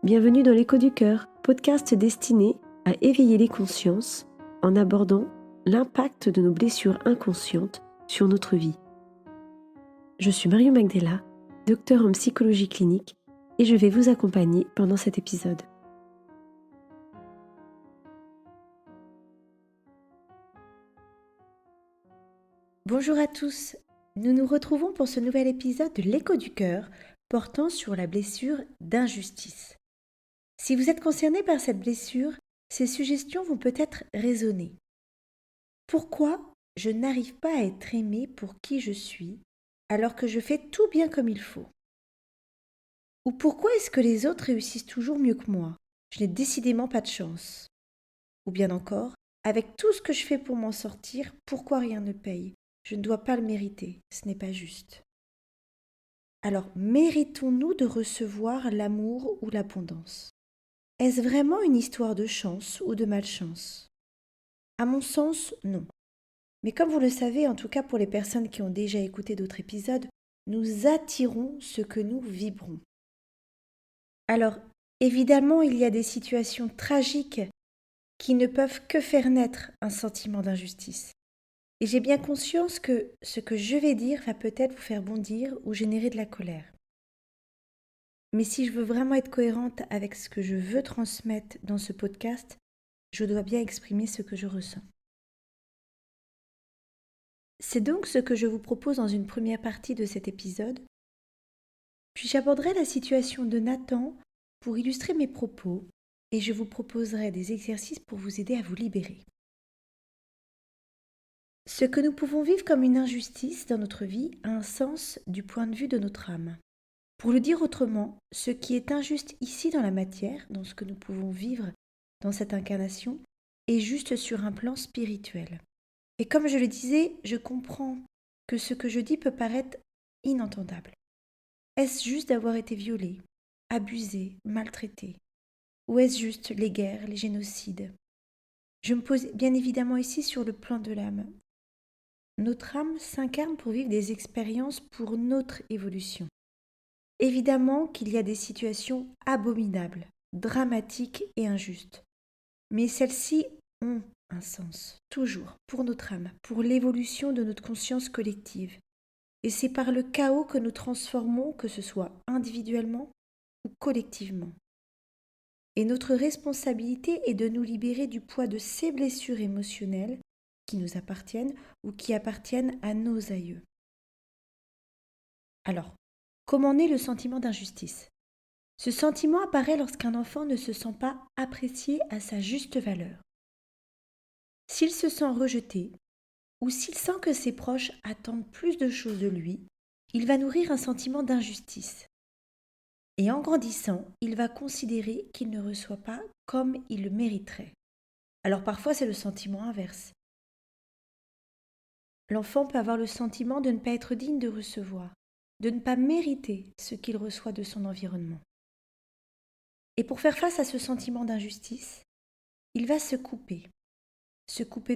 Bienvenue dans l'Écho du Cœur, podcast destiné à éveiller les consciences en abordant l'impact de nos blessures inconscientes sur notre vie. Je suis Marion Magdela, docteure en psychologie clinique, et je vais vous accompagner pendant cet épisode. Bonjour à tous, nous nous retrouvons pour ce nouvel épisode de l'Écho du Cœur portant sur la blessure d'injustice. Si vous êtes concerné par cette blessure, ces suggestions vont peut-être résonner. Pourquoi je n'arrive pas à être aimée pour qui je suis alors que je fais tout bien comme il faut? Ou pourquoi est-ce que les autres réussissent toujours mieux que moi? Je n'ai décidément pas de chance. Ou bien encore, avec tout ce que je fais pour m'en sortir, pourquoi rien ne paye? Je ne dois pas le mériter, ce n'est pas juste. Alors, méritons-nous de recevoir l'amour ou l'abondance? Est-ce vraiment une histoire de chance ou de malchance? À mon sens, non. Mais comme vous le savez, en tout cas pour les personnes qui ont déjà écouté d'autres épisodes, nous attirons ce que nous vibrons. Alors, évidemment, il y a des situations tragiques qui ne peuvent que faire naître un sentiment d'injustice. Et j'ai bien conscience que ce que je vais dire va peut-être vous faire bondir ou générer de la colère. Mais si je veux vraiment être cohérente avec ce que je veux transmettre dans ce podcast, je dois bien exprimer ce que je ressens. C'est donc ce que je vous propose dans une première partie de cet épisode. Puis j'aborderai la situation de Nathan pour illustrer mes propos et je vous proposerai des exercices pour vous aider à vous libérer. Ce que nous pouvons vivre comme une injustice dans notre vie a un sens du point de vue de notre âme. Pour le dire autrement, ce qui est injuste ici dans la matière, dans ce que nous pouvons vivre dans cette incarnation, est juste sur un plan spirituel. Et comme je le disais, je comprends que ce que je dis peut paraître inentendable. Est-ce juste d'avoir été violé, abusé, maltraité? Ou est-ce juste les guerres, les génocides? Je me pose bien évidemment ici sur le plan de l'âme. Notre âme s'incarne pour vivre des expériences pour notre évolution. Évidemment qu'il y a des situations abominables, dramatiques et injustes. Mais celles-ci ont un sens, toujours, pour notre âme, pour l'évolution de notre conscience collective. Et c'est par le chaos que nous transformons, que ce soit individuellement ou collectivement. Et notre responsabilité est de nous libérer du poids de ces blessures émotionnelles qui nous appartiennent ou qui appartiennent à nos aïeux. Alors, comment naît le sentiment d'injustice ? Ce sentiment apparaît lorsqu'un enfant ne se sent pas apprécié à sa juste valeur. S'il se sent rejeté, ou s'il sent que ses proches attendent plus de choses de lui, il va nourrir un sentiment d'injustice. Et en grandissant, il va considérer qu'il ne reçoit pas comme il le mériterait. Alors parfois c'est le sentiment inverse. L'enfant peut avoir le sentiment de ne pas être digne de recevoir, de ne pas mériter ce qu'il reçoit de son environnement. Et pour faire face à ce sentiment d'injustice, il va se couper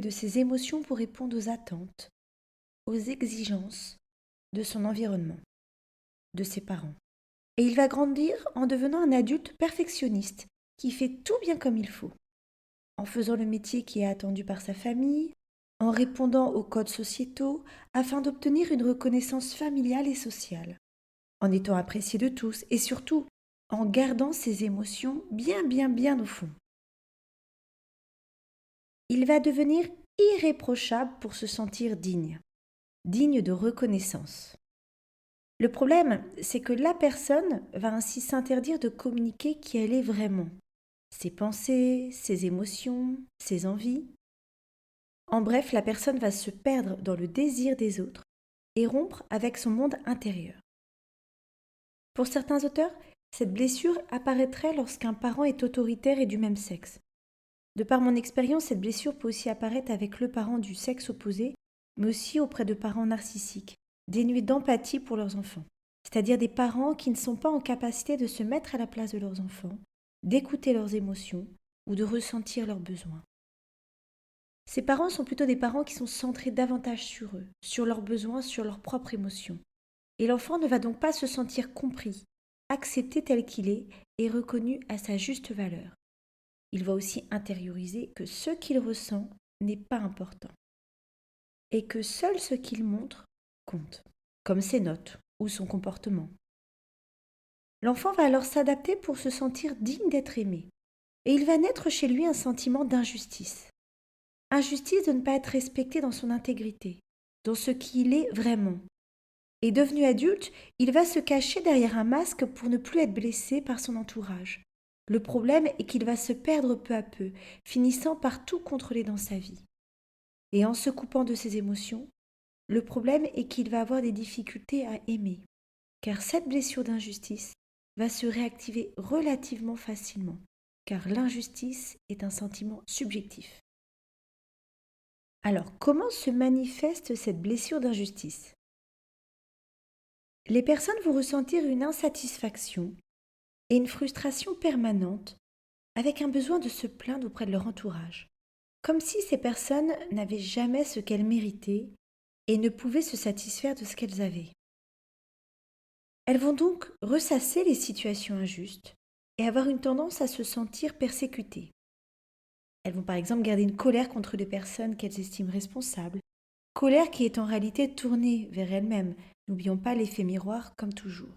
de ses émotions pour répondre aux attentes, aux exigences de son environnement, de ses parents. Et il va grandir en devenant un adulte perfectionniste qui fait tout bien comme il faut, en faisant le métier qui est attendu par sa famille, en répondant aux codes sociétaux afin d'obtenir une reconnaissance familiale et sociale, en étant apprécié de tous et surtout en gardant ses émotions bien au fond. Il va devenir irréprochable pour se sentir digne de reconnaissance. Le problème, c'est que la personne va ainsi s'interdire de communiquer qui elle est vraiment, ses pensées, ses émotions, ses envies. En bref, la personne va se perdre dans le désir des autres et rompre avec son monde intérieur. Pour certains auteurs, cette blessure apparaîtrait lorsqu'un parent est autoritaire et du même sexe. De par mon expérience, cette blessure peut aussi apparaître avec le parent du sexe opposé, mais aussi auprès de parents narcissiques, dénués d'empathie pour leurs enfants. C'est-à-dire des parents qui ne sont pas en capacité de se mettre à la place de leurs enfants, d'écouter leurs émotions ou de ressentir leurs besoins. Ces parents sont plutôt des parents qui sont centrés davantage sur eux, sur leurs besoins, sur leurs propres émotions. Et l'enfant ne va donc pas se sentir compris, accepté tel qu'il est et reconnu à sa juste valeur. Il va aussi intérioriser que ce qu'il ressent n'est pas important et que seul ce qu'il montre compte, comme ses notes ou son comportement. L'enfant va alors s'adapter pour se sentir digne d'être aimé et il va naître chez lui un sentiment d'injustice. Injustice de ne pas être respecté dans son intégrité, dans ce qu'il est vraiment. Et devenu adulte, il va se cacher derrière un masque pour ne plus être blessé par son entourage. Le problème est qu'il va se perdre peu à peu, finissant par tout contrôler dans sa vie. Et en se coupant de ses émotions, le problème est qu'il va avoir des difficultés à aimer, car cette blessure d'injustice va se réactiver relativement facilement, car l'injustice est un sentiment subjectif. Alors, comment se manifeste cette blessure d'injustice ? Les personnes vont ressentir une insatisfaction et une frustration permanente avec un besoin de se plaindre auprès de leur entourage, comme si ces personnes n'avaient jamais ce qu'elles méritaient et ne pouvaient se satisfaire de ce qu'elles avaient. Elles vont donc ressasser les situations injustes et avoir une tendance à se sentir persécutées. Elles vont par exemple garder une colère contre les personnes qu'elles estiment responsables, colère qui est en réalité tournée vers elles-mêmes. N'oublions pas l'effet miroir comme toujours.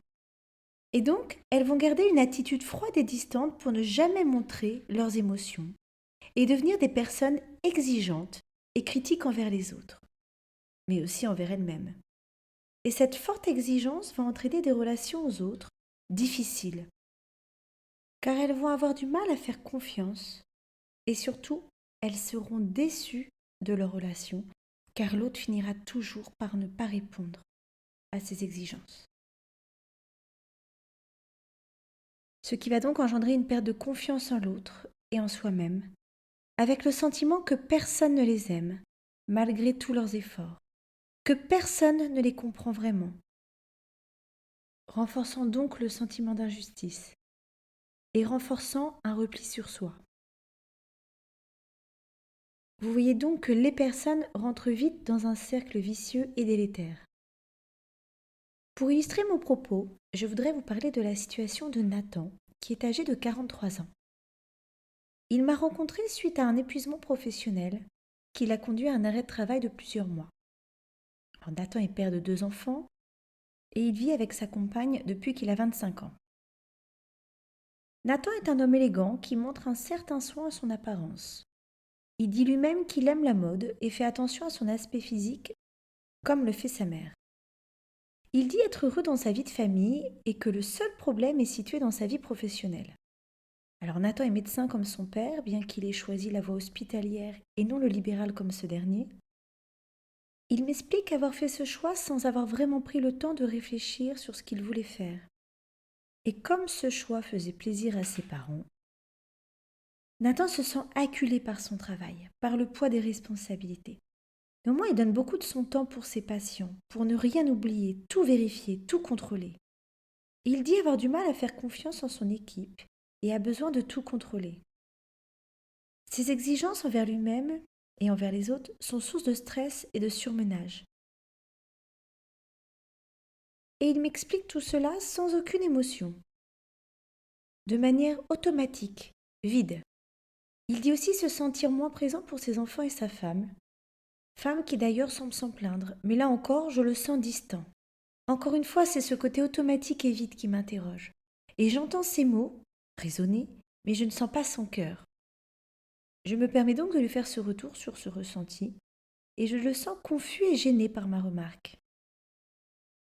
Et donc, elles vont garder une attitude froide et distante pour ne jamais montrer leurs émotions et devenir des personnes exigeantes et critiques envers les autres, mais aussi envers elles-mêmes. Et cette forte exigence va entraîner des relations aux autres difficiles, car elles vont avoir du mal à faire confiance et surtout, elles seront déçues de leur relation, car l'autre finira toujours par ne pas répondre à ses exigences. Ce qui va donc engendrer une perte de confiance en l'autre et en soi-même, avec le sentiment que personne ne les aime, malgré tous leurs efforts, que personne ne les comprend vraiment, renforçant donc le sentiment d'injustice et renforçant un repli sur soi. Vous voyez donc que les personnes rentrent vite dans un cercle vicieux et délétère. Pour illustrer mon propos, je voudrais vous parler de la situation de Nathan, qui est âgé de 43 ans. Il m'a rencontré suite à un épuisement professionnel qui l'a conduit à un arrêt de travail de plusieurs mois. Alors, Nathan est père de 2 enfants et il vit avec sa compagne depuis qu'il a 25 ans. Nathan est un homme élégant qui montre un certain soin à son apparence. Il dit lui-même qu'il aime la mode et fait attention à son aspect physique comme le fait sa mère. Il dit être heureux dans sa vie de famille et que le seul problème est situé dans sa vie professionnelle. Alors Nathan est médecin comme son père, bien qu'il ait choisi la voie hospitalière et non le libéral comme ce dernier. Il m'explique avoir fait ce choix sans avoir vraiment pris le temps de réfléchir sur ce qu'il voulait faire. Et comme ce choix faisait plaisir à ses parents, Nathan se sent acculé par son travail, par le poids des responsabilités. Néanmoins, il donne beaucoup de son temps pour ses patients, pour ne rien oublier, tout vérifier, tout contrôler. Il dit avoir du mal à faire confiance en son équipe et a besoin de tout contrôler. Ses exigences envers lui-même et envers les autres sont source de stress et de surmenage. Et il m'explique tout cela sans aucune émotion, de manière automatique, vide. Il dit aussi se sentir moins présent pour ses enfants et sa femme qui d'ailleurs semble s'en plaindre, mais là encore, je le sens distant. Encore une fois, c'est ce côté automatique et vide qui m'interroge. Et j'entends ces mots, raisonnés, mais je ne sens pas son cœur. Je me permets donc de lui faire ce retour sur ce ressenti, et je le sens confus et gêné par ma remarque.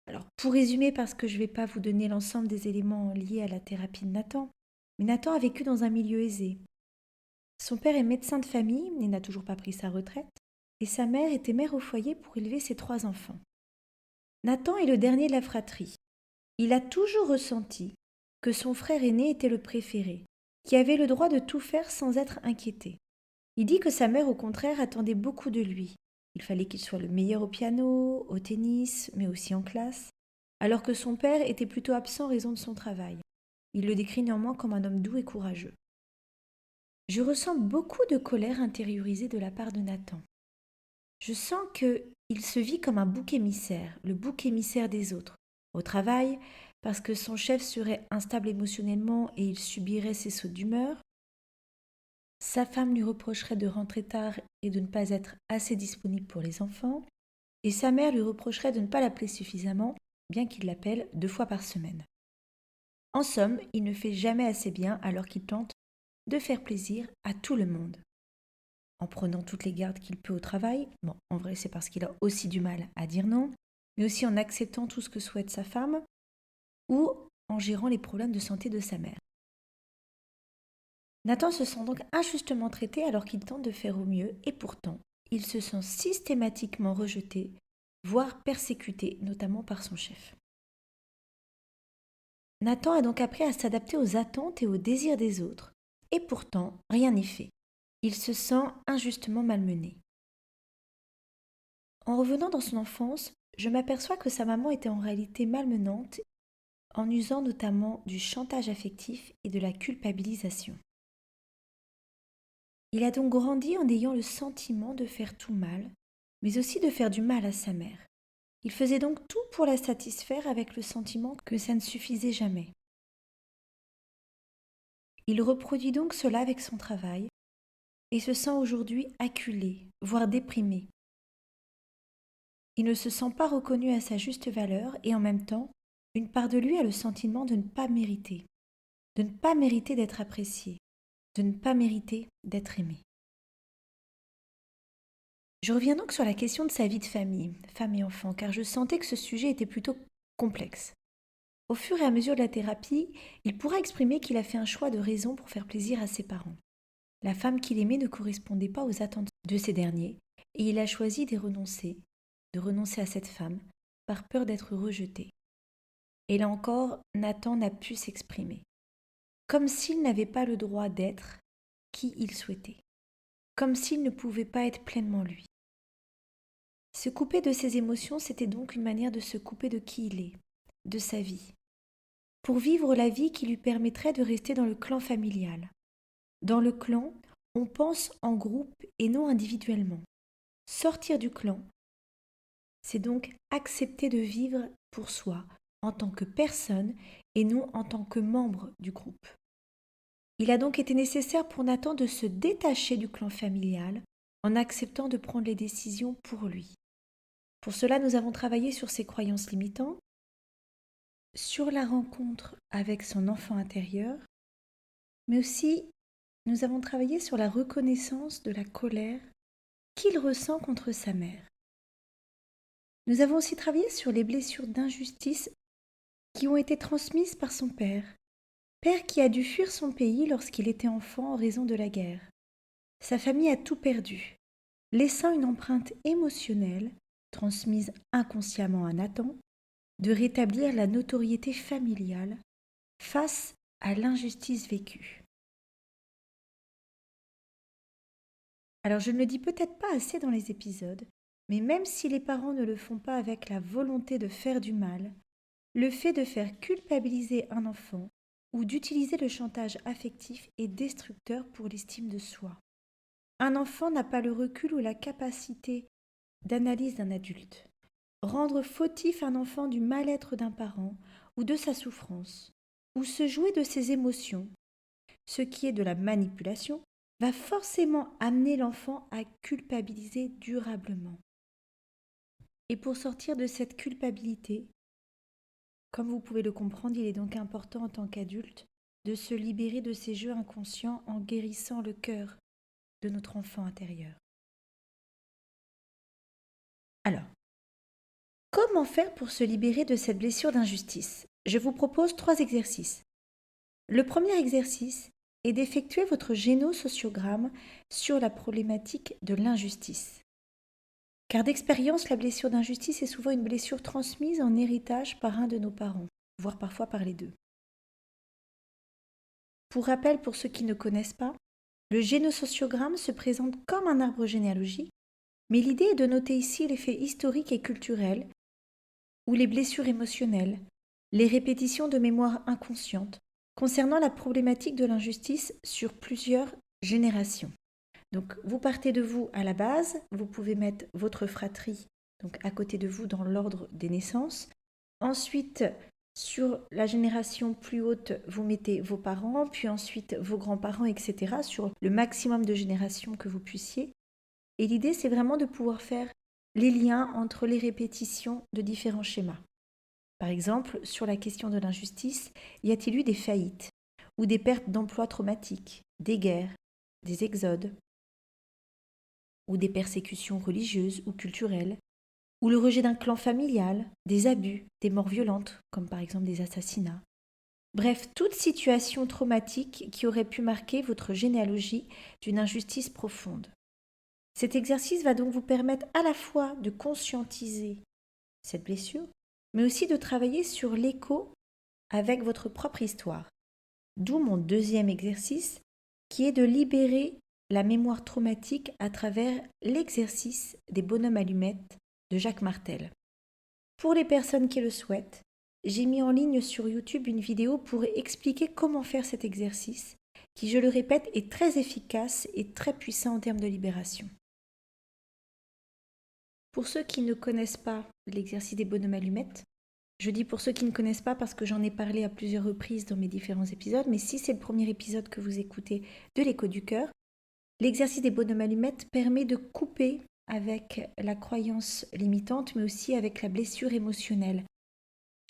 Alors, pour résumer, parce que je ne vais pas vous donner l'ensemble des éléments liés à la thérapie de Nathan, mais Nathan a vécu dans un milieu aisé. Son père est médecin de famille et n'a toujours pas pris sa retraite, et sa mère était mère au foyer pour élever ses 3 enfants. Nathan est le dernier de la fratrie. Il a toujours ressenti que son frère aîné était le préféré, qui avait le droit de tout faire sans être inquiété. Il dit que sa mère, au contraire, attendait beaucoup de lui. Il fallait qu'il soit le meilleur au piano, au tennis, mais aussi en classe, alors que son père était plutôt absent en raison de son travail. Il le décrit néanmoins comme un homme doux et courageux. Je ressens beaucoup de colère intériorisée de la part de Nathan. Je sens qu'il se vit comme un bouc émissaire, le bouc émissaire des autres. Au travail, parce que son chef serait instable émotionnellement et il subirait ses sautes d'humeur. Sa femme lui reprocherait de rentrer tard et de ne pas être assez disponible pour les enfants. Et sa mère lui reprocherait de ne pas l'appeler suffisamment, bien qu'il l'appelle 2 fois par semaine. En somme, il ne fait jamais assez bien alors qu'il tente de faire plaisir à tout le monde. En prenant toutes les gardes qu'il peut au travail, bon, en vrai c'est parce qu'il a aussi du mal à dire non, mais aussi en acceptant tout ce que souhaite sa femme, ou en gérant les problèmes de santé de sa mère. Nathan se sent donc injustement traité alors qu'il tente de faire au mieux, et pourtant, il se sent systématiquement rejeté, voire persécuté, notamment par son chef. Nathan a donc appris à s'adapter aux attentes et aux désirs des autres, et pourtant, rien n'y fait. Il se sent injustement malmené. En revenant dans son enfance, je m'aperçois que sa maman était en réalité malmenante, en usant notamment du chantage affectif et de la culpabilisation. Il a donc grandi en ayant le sentiment de faire tout mal, mais aussi de faire du mal à sa mère. Il faisait donc tout pour la satisfaire avec le sentiment que ça ne suffisait jamais. Il reproduit donc cela avec son travail et se sent aujourd'hui acculé, voire déprimé. Il ne se sent pas reconnu à sa juste valeur et en même temps, une part de lui a le sentiment de ne pas mériter d'être apprécié, de ne pas mériter d'être aimé. Je reviens donc sur la question de sa vie de famille, femme et enfant, car je sentais que ce sujet était plutôt complexe. Au fur et à mesure de la thérapie, il pourra exprimer qu'il a fait un choix de raison pour faire plaisir à ses parents. La femme qu'il aimait ne correspondait pas aux attentes de ces derniers, et il a choisi de renoncer à cette femme, par peur d'être rejeté. Et là encore, Nathan n'a pu s'exprimer. Comme s'il n'avait pas le droit d'être qui il souhaitait. Comme s'il ne pouvait pas être pleinement lui. Se couper de ses émotions, c'était donc une manière de se couper de qui il est, de sa vie, pour vivre la vie qui lui permettrait de rester dans le clan familial. Dans le clan, on pense en groupe et non individuellement. Sortir du clan, c'est donc accepter de vivre pour soi, en tant que personne et non en tant que membre du groupe. Il a donc été nécessaire pour Nathan de se détacher du clan familial en acceptant de prendre les décisions pour lui. Pour cela, nous avons travaillé sur ses croyances limitantes, sur la rencontre avec son enfant intérieur, mais aussi nous avons travaillé sur la reconnaissance de la colère qu'il ressent contre sa mère. Nous avons aussi travaillé sur les blessures d'injustice qui ont été transmises par son père qui a dû fuir son pays lorsqu'il était enfant en raison de la guerre. Sa famille a tout perdu, laissant une empreinte émotionnelle, transmise inconsciemment à Nathan, de rétablir la notoriété familiale face à l'injustice vécue. Alors je ne le dis peut-être pas assez dans les épisodes, mais même si les parents ne le font pas avec la volonté de faire du mal, le fait de faire culpabiliser un enfant ou d'utiliser le chantage affectif est destructeur pour l'estime de soi. Un enfant n'a pas le recul ou la capacité d'analyse d'un adulte. Rendre fautif un enfant du mal-être d'un parent ou de sa souffrance, ou se jouer de ses émotions, ce qui est de la manipulation, va forcément amener l'enfant à culpabiliser durablement. Et pour sortir de cette culpabilité, comme vous pouvez le comprendre, il est donc important en tant qu'adulte de se libérer de ces jeux inconscients en guérissant le cœur de notre enfant intérieur. Alors, comment faire pour se libérer de cette blessure d'injustice ? Je vous propose 3 exercices. Le premier exercice est d'effectuer votre génosociogramme sur la problématique de l'injustice. Car d'expérience, la blessure d'injustice est souvent une blessure transmise en héritage par un de nos parents, voire parfois par les deux. Pour rappel, pour ceux qui ne connaissent pas, le génosociogramme se présente comme un arbre généalogique, mais l'idée est de noter ici les faits historiques et culturels, ou les blessures émotionnelles, les répétitions de mémoire inconscientes, concernant la problématique de l'injustice sur plusieurs générations. Donc vous partez de vous à la base, vous pouvez mettre votre fratrie donc à côté de vous dans l'ordre des naissances. Ensuite, Sur la génération plus haute, vous mettez vos parents, puis ensuite vos grands-parents, etc., sur le maximum de générations que vous puissiez. Et l'idée, c'est vraiment de pouvoir faire les liens entre les répétitions de différents schémas. Par exemple, sur la question de l'injustice, y a-t-il eu des faillites ou des pertes d'emplois traumatiques, des guerres, des exodes, ou des persécutions religieuses ou culturelles, ou le rejet d'un clan familial, des abus, des morts violentes, comme par exemple des assassinats. Bref, toute situation traumatique qui aurait pu marquer votre généalogie d'une injustice profonde. Cet exercice va donc vous permettre à la fois de conscientiser cette blessure, mais aussi de travailler sur l'écho avec votre propre histoire. D'où mon deuxième exercice, qui est de libérer la mémoire traumatique à travers l'exercice des bonhommes allumettes de Jacques Martel. Pour les personnes qui le souhaitent, j'ai mis en ligne sur YouTube une vidéo pour expliquer comment faire cet exercice, qui, je le répète, est très efficace et très puissant en termes de libération. Pour ceux qui ne connaissent pas l'exercice des bonhommes allumettes, je dis pour ceux qui ne connaissent pas parce que j'en ai parlé à plusieurs reprises dans mes différents épisodes, mais si c'est le premier épisode que vous écoutez de l'écho du cœur, l'exercice des bonhommes allumettes permet de couper avec la croyance limitante, mais aussi avec la blessure émotionnelle.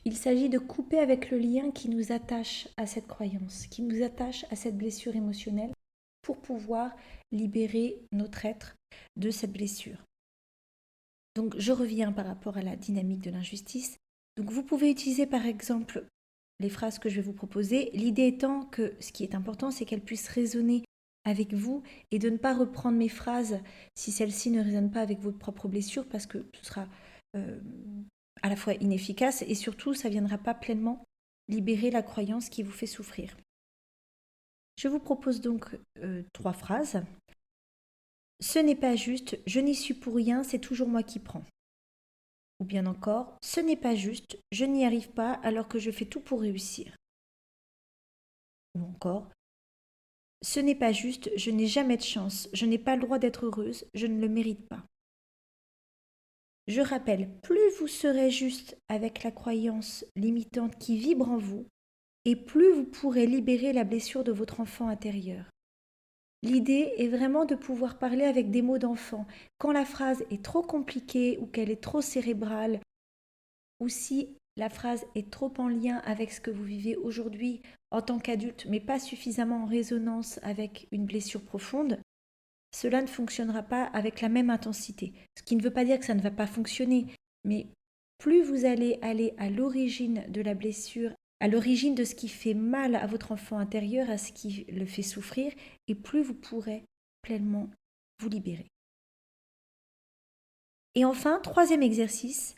Il s'agit de couper avec le lien qui nous attache à cette croyance, qui nous attache à cette blessure émotionnelle, pour pouvoir libérer notre être de cette blessure. Donc je reviens par rapport à la dynamique de l'injustice. Donc vous pouvez utiliser par exemple les phrases que je vais vous proposer, l'idée étant que ce qui est important, c'est qu'elles puissent résonner avec vous et de ne pas reprendre mes phrases si celles-ci ne résonnent pas avec votre propre blessure, parce que ce sera à la fois inefficace et surtout ça ne viendra pas pleinement libérer la croyance qui vous fait souffrir. Je vous propose donc 3 phrases. Ce n'est pas juste, je n'y suis pour rien, c'est toujours moi qui prends. Ou bien encore, ce n'est pas juste, je n'y arrive pas alors que je fais tout pour réussir. Ou encore, ce n'est pas juste, je n'ai jamais de chance, je n'ai pas le droit d'être heureuse, je ne le mérite pas. Je rappelle, plus vous serez juste avec la croyance limitante qui vibre en vous, et plus vous pourrez libérer la blessure de votre enfant intérieur. L'idée est vraiment de pouvoir parler avec des mots d'enfant. Quand la phrase est trop compliquée ou qu'elle est trop cérébrale, ou si la phrase est trop en lien avec ce que vous vivez aujourd'hui en tant qu'adulte, mais pas suffisamment en résonance avec une blessure profonde, cela ne fonctionnera pas avec la même intensité. Ce qui ne veut pas dire que ça ne va pas fonctionner, mais plus vous allez aller à l'origine de la blessure, à l'origine de ce qui fait mal à votre enfant intérieur, à ce qui le fait souffrir, et plus vous pourrez pleinement vous libérer. Et enfin, troisième exercice,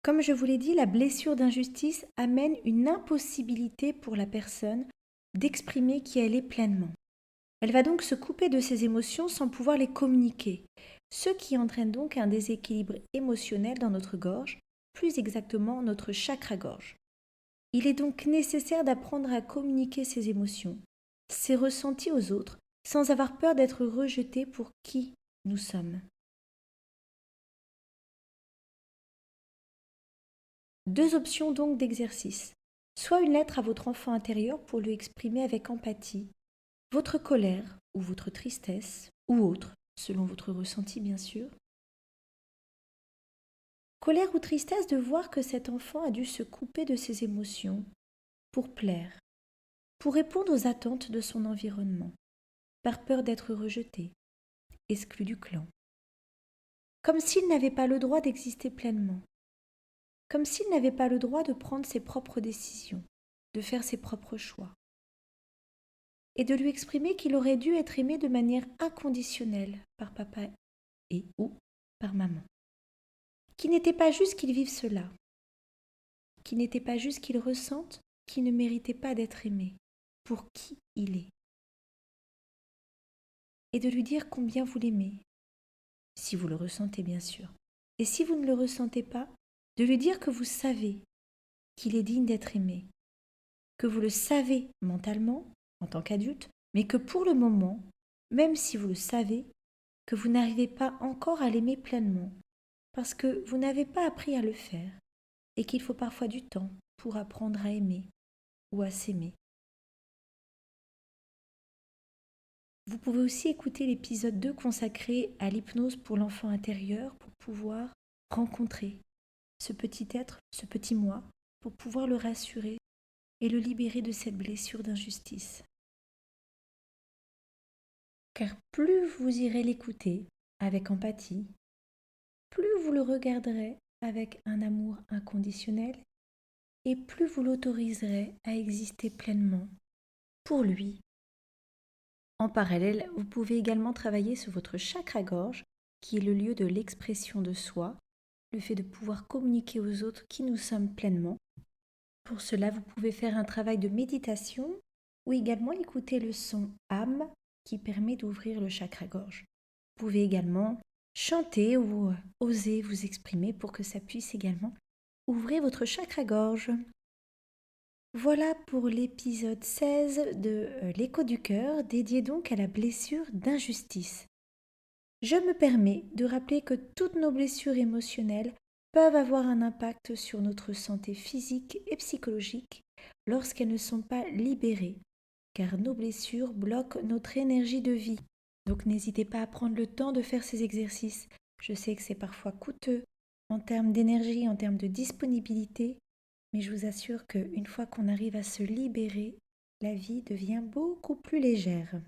comme je vous l'ai dit, la blessure d'injustice amène une impossibilité pour la personne d'exprimer qui elle est pleinement. Elle va donc se couper de ses émotions sans pouvoir les communiquer, ce qui entraîne donc un déséquilibre émotionnel dans notre gorge, plus exactement notre chakra-gorge. Il est donc nécessaire d'apprendre à communiquer ses émotions, ses ressentis aux autres, sans avoir peur d'être rejeté pour qui nous sommes. 2 options donc d'exercice. Soit une lettre à votre enfant intérieur pour lui exprimer avec empathie votre colère ou votre tristesse, ou autre, selon votre ressenti bien sûr. Colère ou tristesse de voir que cet enfant a dû se couper de ses émotions pour plaire, pour répondre aux attentes de son environnement, par peur d'être rejeté, exclu du clan. Comme s'il n'avait pas le droit d'exister pleinement, comme s'il n'avait pas le droit de prendre ses propres décisions, de faire ses propres choix, et de lui exprimer qu'il aurait dû être aimé de manière inconditionnelle par papa et ou par maman. Qu'il n'était pas juste qu'il vive cela, qu'il n'était pas juste qu'il ressente qu'il ne méritait pas d'être aimé pour qui il est. Et de lui dire combien vous l'aimez, si vous le ressentez bien sûr. Et si vous ne le ressentez pas, de lui dire que vous savez qu'il est digne d'être aimé, que vous le savez mentalement, en tant qu'adulte, mais que pour le moment, même si vous le savez, que vous n'arrivez pas encore à l'aimer pleinement, parce que vous n'avez pas appris à le faire, et qu'il faut parfois du temps pour apprendre à aimer ou à s'aimer. Vous pouvez aussi écouter l'épisode 2 consacré à l'hypnose pour l'enfant intérieur pour pouvoir rencontrer ce petit être, ce petit moi, pour pouvoir le rassurer et le libérer de cette blessure d'injustice. Car plus vous irez l'écouter avec empathie, plus vous le regarderez avec un amour inconditionnel et plus vous l'autoriserez à exister pleinement pour lui. En parallèle, vous pouvez également travailler sur votre chakra-gorge, qui est le lieu de l'expression de soi, le fait de pouvoir communiquer aux autres qui nous sommes pleinement. Pour cela, vous pouvez faire un travail de méditation ou également écouter le son âme qui permet d'ouvrir le chakra-gorge. Vous pouvez également chanter ou oser vous exprimer pour que ça puisse également ouvrir votre chakra-gorge. Voilà pour l'épisode 16 de l'écho du cœur, dédié donc à la blessure d'injustice. Je me permets de rappeler que toutes nos blessures émotionnelles peuvent avoir un impact sur notre santé physique et psychologique lorsqu'elles ne sont pas libérées, car nos blessures bloquent notre énergie de vie. Donc n'hésitez pas à prendre le temps de faire ces exercices. Je sais que c'est parfois coûteux en termes d'énergie, en termes de disponibilité, mais je vous assure qu'une fois qu'on arrive à se libérer, la vie devient beaucoup plus légère.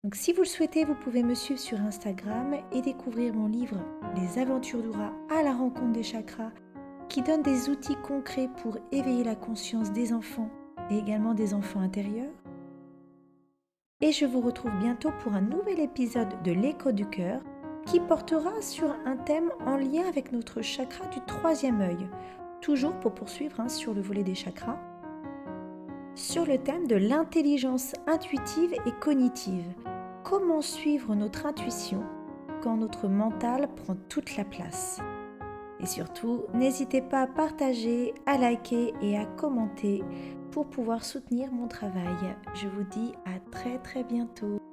Donc si vous le souhaitez, vous pouvez me suivre sur Instagram et découvrir mon livre Les aventures d'Oura à la rencontre des chakras, qui donne des outils concrets pour éveiller la conscience des enfants et également des enfants intérieurs. Et je vous retrouve bientôt pour un nouvel épisode de l'écho du cœur qui portera sur un thème en lien avec notre chakra du troisième œil, toujours pour poursuivre sur le volet des chakras, sur le thème de l'intelligence intuitive et cognitive. Comment suivre notre intuition quand notre mental prend toute la place? Et surtout, n'hésitez pas à partager, à liker et à commenter pour pouvoir soutenir mon travail. Je vous dis à très bientôt.